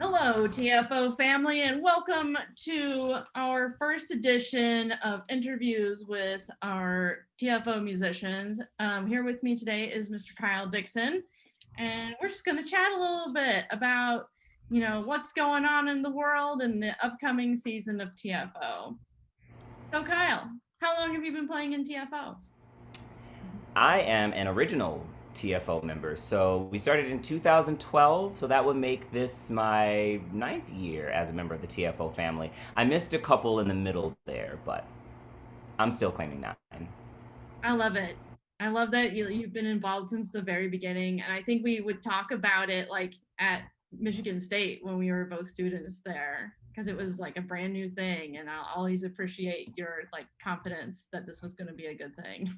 Hello, TFO family, and welcome to our first edition of interviews with our TFO musicians. Here with me today is Mr. Kyle Dickson, and we're just going to chat a little bit about, what's going on in the world and the upcoming season of TFO. So, Kyle, how long have you been playing in TFO? I am an original TFO member. So we started in 2012, so that would make this my ninth year as a member of the TFO family. I missed a couple in the middle there, but I'm still claiming 9. I love it. I love that you've been involved since the very beginning. And I think we would talk about it like at Michigan State when we were both students there because it was like a brand new thing. And I'll always appreciate your like confidence that this was going to be a good thing.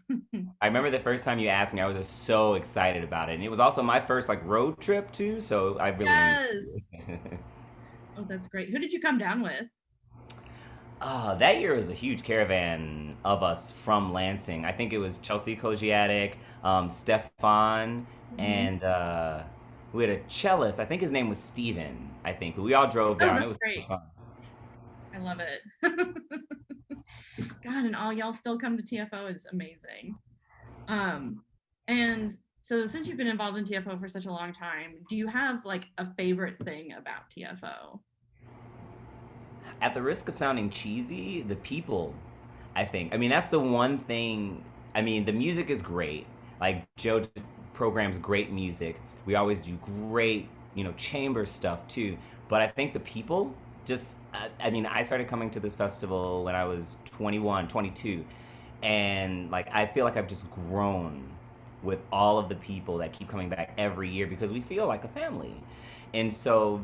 I remember the first time you asked me, I was just so excited about it. And it was also my first like road trip too, so I really enjoyed Yes. it. Oh, that's great. Who did you come down with? That year was a huge caravan of us from Lansing. I think it was Chelsea Kojiatic, Stefan, Mhm. and we had a cellist. I think his name was Steven, I think. But we all drove Oh, down. It that's was super great. fun. I love it. God, and all y'all still come to TFO is amazing. Um, and so since you've been involved in TFO for such a long time, do you have like a favorite thing about TFO? At the risk of sounding cheesy, the people, I think. I mean, that's the one thing. I mean, the music is great. Like, Joe programs great music. We always do great, chamber stuff too. But I think the people just, I mean, I started coming to this festival when I was 21, 22. And, like, I feel like I've just grown with all of the people that keep coming back every year because we feel like a family. And so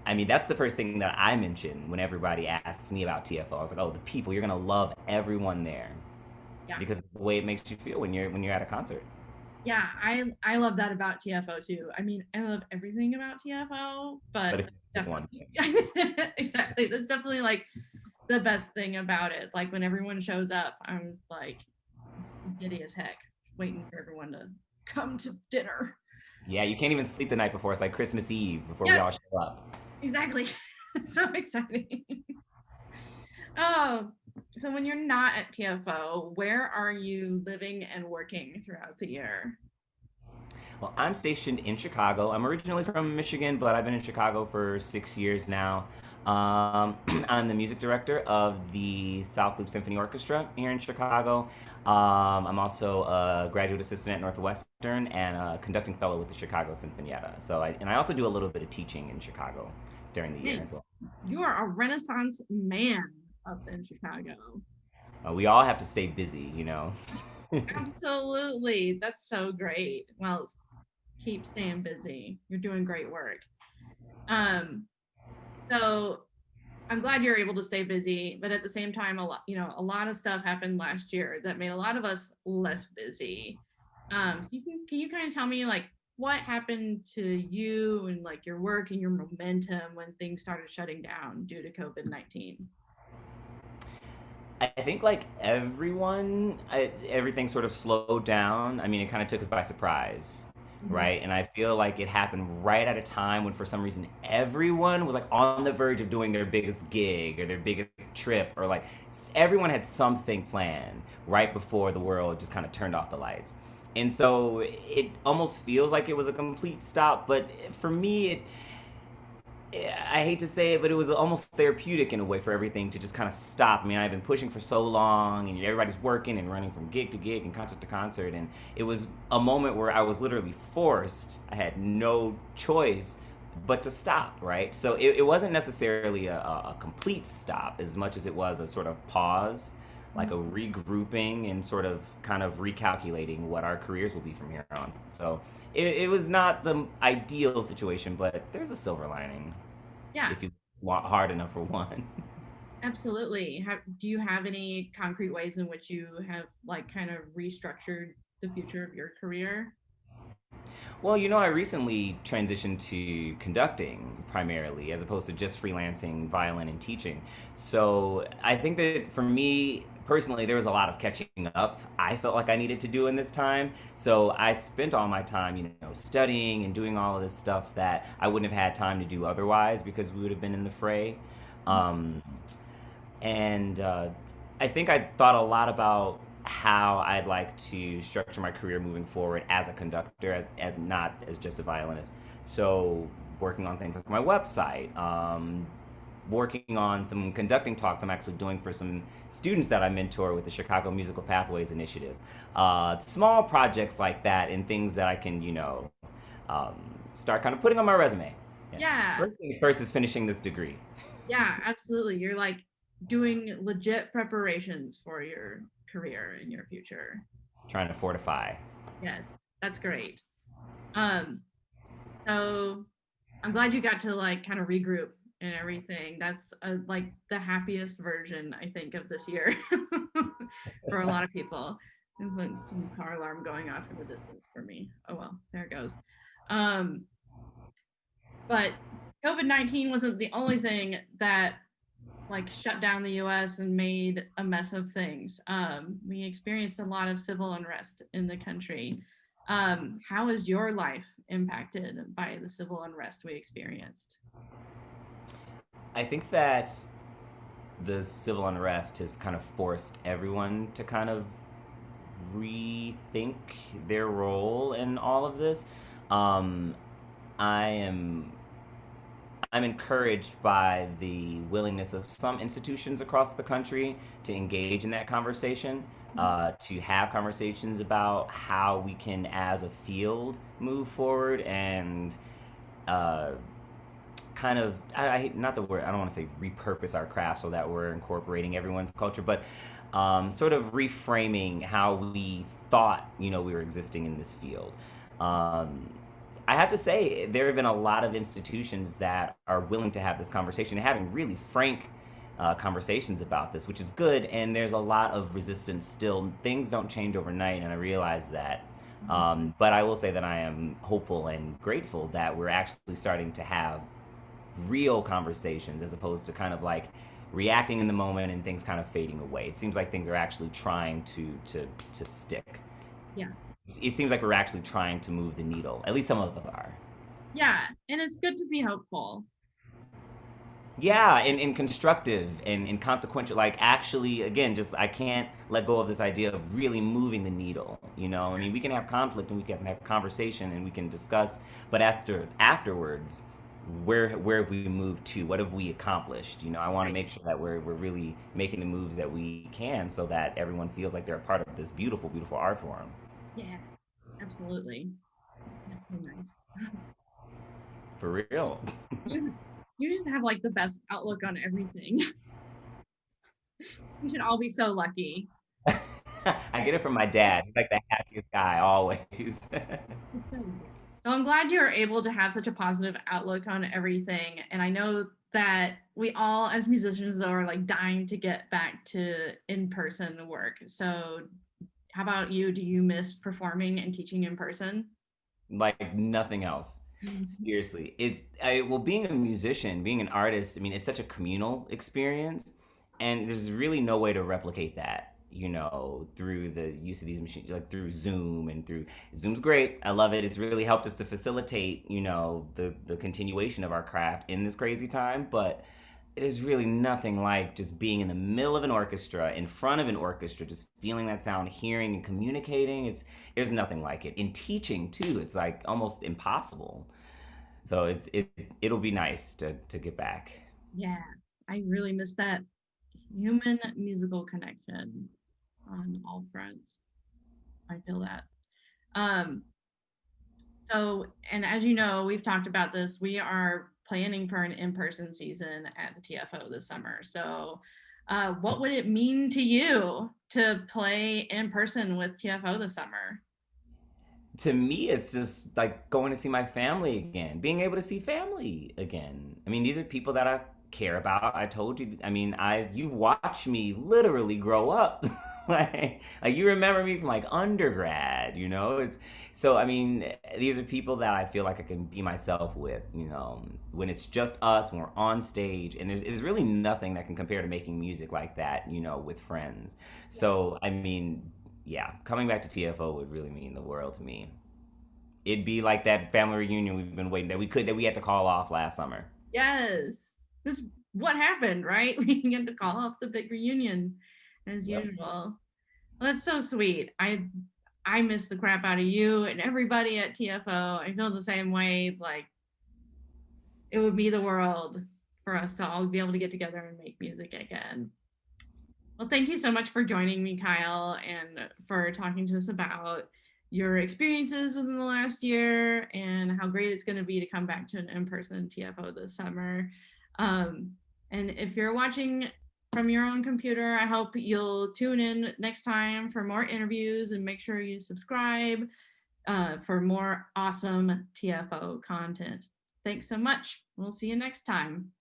I mean, that's the first thing that I mention when everybody asks me about TFO. I was like, "Oh, the people. You're gonna love everyone there Yeah. because of the way it makes you feel when you're at a concert." Yeah, I love that about TFO too. I mean, I love everything about TFO, But but if you pick one, definitely exactly. That's definitely like the best thing about it. Like when everyone shows up, I'm like giddy as heck, waiting for everyone to come to dinner. yeah, you can't even sleep the night before. It's like Christmas Eve before we Yes, all show up. exactly. So exciting. Oh, so when you're not at TFO, where are you living and working throughout the year? Well, I'm stationed in Chicago. I'm originally from Michigan, but I've been in Chicago for 6 years now. I'm the music director of the South Loop Symphony Orchestra here in Chicago. I'm also a graduate assistant at Northwestern and a conducting fellow with the Chicago Sinfonietta. And I also do a little bit of teaching in Chicago during the year Hey, as well. you are a Renaissance man up in Chicago. We all have to stay busy. Absolutely. That's so great. Well, keep staying busy. You're doing great work. Um, so I'm glad you're able to stay busy, but at the same time, a lot of stuff happened last year that made a lot of us less busy. So can you kind of tell me like what happened to you and like your work and your momentum when things started shutting down due to COVID-19? I think like everything sort of slowed down. I mean, it kind of took us by surprise, Mhm. right? And I feel like it happened right at a time when, for some reason, everyone was like on the verge of doing their biggest gig or their biggest trip, or like everyone had something planned right before the world just kind of turned off the lights. And so it almost feels like it was a complete stop, but for me, I hate to say it, but it was almost therapeutic in a way for everything to just kind of stop. I mean, I've been pushing for so long, and everybody's working and running from gig to gig and concert to concert, and it was a moment where I was literally forced. I had no choice but to stop, right? So it wasn't necessarily a complete stop as much as it was a sort of pause, like a regrouping and sort of kind of recalculating what our careers will be from here on. So it was not the ideal situation, but there's a silver lining Yeah, if you want hard enough for one. absolutely. Do you have any concrete ways in which you have like kind of restructured the future of your career? Well, I recently transitioned to conducting primarily as opposed to just freelancing violin and teaching. So I think that for me, personally, there was a lot of catching up I felt like I needed to do in this time. So I spent all my time, studying and doing all of this stuff that I wouldn't have had time to do otherwise because we would have been in the fray. Um, and I think I thought a lot about how I'd like to structure my career moving forward as a conductor, as not as just a violinist. So working on things like my website, working on some conducting talks I'm actually doing for some students that I mentor with the Chicago Musical Pathways Initiative. Small projects like that and things that I can, um, start kind of putting on my resume. Yeah. Yeah. First things first is finishing this degree. Yeah, absolutely. You're like doing legit preparations for your career and your future. Trying to fortify. Yes, that's great. Um, so I'm glad you got to like kind of regroup and everything. That's like the happiest version I think of this year for a lot of people. There's like some car alarm going off in the distance for me. Oh well, there it goes. Um, but COVID-19 wasn't the only thing that like shut down the US and made a mess of things. We experienced a lot of civil unrest in the country. How is your life impacted by the civil unrest we experienced? I think that the civil unrest has kind of forced everyone to kind of rethink their role in all of this. Um, I am I'm encouraged by the willingness of some institutions across the country to engage in that conversation, to have conversations about how we can, as a field, move forward and uh, kind of not the word I don't want to say repurpose our craft so that we're incorporating everyone's culture, but sort of reframing how we thought we were existing in this field. Um, I have to say there have been a lot of institutions that are willing to have this conversation and having really frank conversations about this, which is good. And there's a lot of resistance still. Things don't change overnight, and I realize that. But I will say that I am hopeful and grateful that we're actually starting to have real conversations as opposed to kind of like reacting in the moment and things kind of fading away. It seems like things are actually trying to stick. Yeah. It seems like we're actually trying to move the needle. At least some of us are. Yeah, and it's good to be hopeful. Yeah, and constructive and consequential. Like actually, again, just I can't let go of this idea of really moving the needle. I mean, we can have conflict and we can have conversation and we can discuss, but afterwards, where have we moved to? What have we accomplished? I want to Right. make sure that we're really making the moves that we can, so that everyone feels like they're a part of this beautiful, beautiful art form. Yeah, absolutely. That's so nice. For real. You you just have like the best outlook on everything. We should all be so lucky. I get it from my dad. He's like the happiest guy always. So, so I'm glad you are able to have such a positive outlook on everything. And I know that we all, as musicians, though, are like dying to get back to in-person work. So, how about you? Do you miss performing and teaching in person? Like nothing else. Seriously, well, being a musician, being an artist. I mean, it's such a communal experience, and there's really no way to replicate that. Through the use of these machines, like through Zoom and through Zoom's great. I love it. It's really helped us to facilitate, the continuation of our craft in this crazy time. But there's really nothing like just being in the middle of an orchestra, in front of an orchestra, just feeling that sound, hearing and communicating. There's nothing like it. In teaching too, it's like almost impossible. So it'll be nice to get back. Yeah, I really miss that human musical connection on all fronts. I feel that. Um, so, and as you know, we've talked about this. We are planning for an in-person season at the TFO this summer. So, what would it mean to you to play in person with TFO this summer? To me, it's just like going to see my family again, being able to see family again. I mean, these are people that I care about. I told you. I mean, you watched me literally grow up like you remember me from like undergrad, you know? It's so I mean, these are people that I feel like I can be myself with, you know, when it's just us, when we're on stage, and there's really nothing that can compare to making music like that, you know, with friends. Yeah. So I mean, yeah, coming back to TFO would really mean the world to me. It'd be like that family reunion we've been waiting that we had to call off last summer. Yes. This what happened, right? We get to call off the big reunion as Yep. usual. Well, that's so sweet. I miss the crap out of you and everybody at TFO. I feel the same way. Like it would be the world for us to all be able to get together and make music again. Well, thank you so much for joining me, Kyle, and for talking to us about your experiences within the last year and how great it's going to be to come back to an in-person TFO this summer. Um, and if you're watching from your own computer, I hope you'll tune in next time for more interviews and make sure you subscribe for more awesome TFO content. Thanks so much. We'll see you next time.